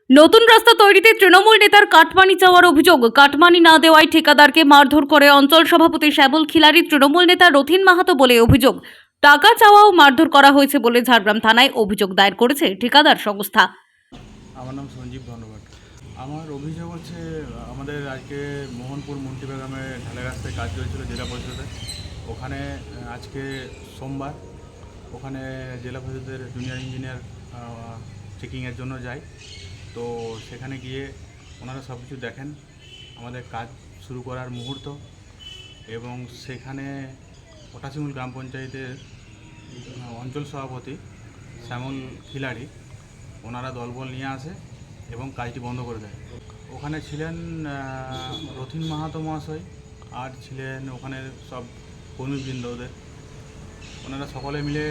নতুন রাস্তা তৈরিতে তৃণমূল নেতার কাটমানি চাওয়ার অভিযোগ। কাটমানি না দেওয়ায় ঠিকাদারকে মারধর করে অঞ্চল সভাপতি শ্যামল খিলারি। তৃণমূল নেতা রথিন মাহাতো বলে অভিযোগ, টাকা চাওয়া ও মারধর করা হয়েছে বলে ঝাড়গ্রাম থানায় অভিযোগ দায়ের করেছে ঠিকাদার সংস্থা। আমার নাম সঞ্জীব ধন্যবাদ। আমার অভিযোগ হচ্ছে আমাদের আজকে মোহনপুর মুন্টিবাগামে ঢালাই রাস্তায় কাজ চলছিল জেলা পরিষদে। ওখানে আজকে সোমবার ওখানে জেলা পরিষদের জুনিয়র ইঞ্জিনিয়ার চেকিংয়ের জন্য যায়। তো সেখানে গিয়ে ওনারা সব কিছু দেখেন, আমাদের কাজ শুরু করার মুহূর্ত, এবং সেখানে পটাশিমুল গ্রাম পঞ্চায়েতের অঞ্চল সভাপতি শ্যামল খিলাড়ি ওনারা দলবল নিয়ে আসে এবং কাজটি বন্ধ করে দেয়। ওখানে ছিলেন রথিন মাহাতো মহাশয়, আর ছিলেন ওখানে সব কর্মীবৃন্দ। ওনারা সকলে মিলে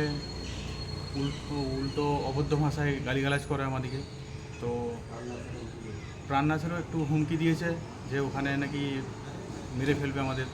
উল্টো অবৈধ ভাষায় গালিগালাজ করে আমাদেরকে। তো প্রাণনাশেরও একটু হুমকি দিয়েছে যে ওখানে নাকি মেরে ফেলবে আমাদের।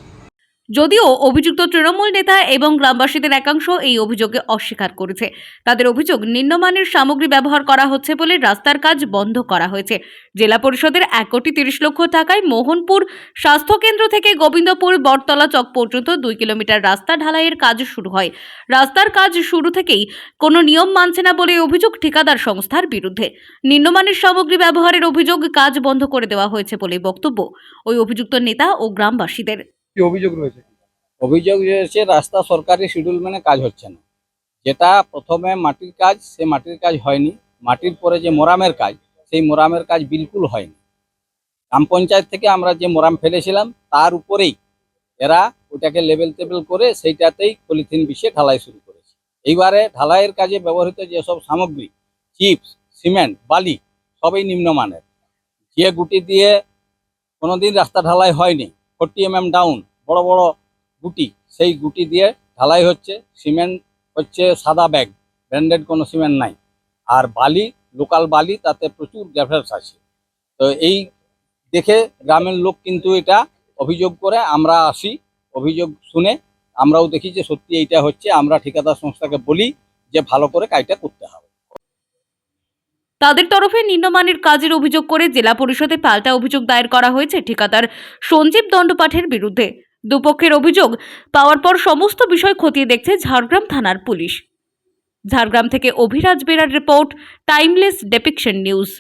যদিও অভিযুক্ত তৃণমূল নেতা এবং গ্রামবাসীদের একাংশ এই অভিযোগে অস্বীকার করেছে। তাদের অভিযোগ, নিম্নমানের সামগ্রী ব্যবহার করা হচ্ছে বলে রাস্তার কাজ বন্ধ করা হয়েছে। জেলা পরিষদের 1,30,00,000 টাকায় মোহনপুর স্বাস্থ্যকেন্দ্র থেকে গোবিন্দপুর বটতলা চক পর্যন্ত 2 কিলোমিটার রাস্তা ঢালাইয়ের কাজ শুরু হয়। রাস্তার কাজ শুরু থেকেই কোনো নিয়ম মানছে না বলে অভিযোগ ঠিকাদার সংস্থার বিরুদ্ধে। নিম্নমানের সামগ্রী ব্যবহারের অভিযোগ, কাজ বন্ধ করে দেওয়া হয়েছে বলে বক্তব্য ওই অভিযুক্ত নেতা ও গ্রামবাসীদের। কি অভিযোগ রয়েছে? অভিযোগ রয়েছে রাস্তা সরকারি শিডিউল মেনে কাজ হচ্ছে না। যেটা প্রথমে মাটির কাজ, সে মাটির কাজ হয়নি। মাটির পরে যে মোরামের কাজ, সেই মোরামের কাজ বিলকুল হয়নি। গ্রাম পঞ্চায়েত থেকে আমরা যে মোরাম ফেলেছিলাম তার উপরেই এরা ওটাকে লেবেল টেবেল করে সেইটাতেই পলিথিন বিছিয়ে ঢালাই শুরু করেছে। এইবারে ঢালাইয়ের কাজে ব্যবহৃত যেসব সামগ্রী, চিপস, সিমেন্ট, বালি, সবই নিম্নমানের। যে গুটি দিয়ে কোনোদিন রাস্তা ঢালাই হয়নি, 40 mm ডাউন বড় বড় গুটি, সেই গুটি দিয়ে ঢালাই হচ্ছে। সিমেন্ট হচ্ছে সাদা ব্যাগ, ব্র্যান্ডেড কোনো সিমেন্ট নাই। আর বালি লোকাল বালি, তাতে প্রচুর গ্যাভেলস আছে। তো এই দেখে গ্রামের লোক কিন্তু এটা অভিযোগ করে, আমরা আসি, অভিযোগ শুনে আমরাও দেখি যে সত্যি এইটা হচ্ছে। আমরা ঠিকাদার সংস্থাকে বলি যে ভালো করে কাজটা করতে হবে। তাদের তরফে নিম্নমানের কাজের অভিযোগ করে জেলা পরিষদে পাল্টা অভিযোগ দায়ের করা হয়েছে ঠিকাদার সঞ্জীব দণ্ডপাঠের বিরুদ্ধে। দুপক্ষের অভিযোগ পাওয়ার পর সমস্ত বিষয় খতিয়ে দেখছে ঝাড়গ্রাম থানার পুলিশ। ঝাড়গ্রাম থেকে অভিরাজ বেরার রিপোর্ট, টাইমলেস ডেপিকশন নিউজ।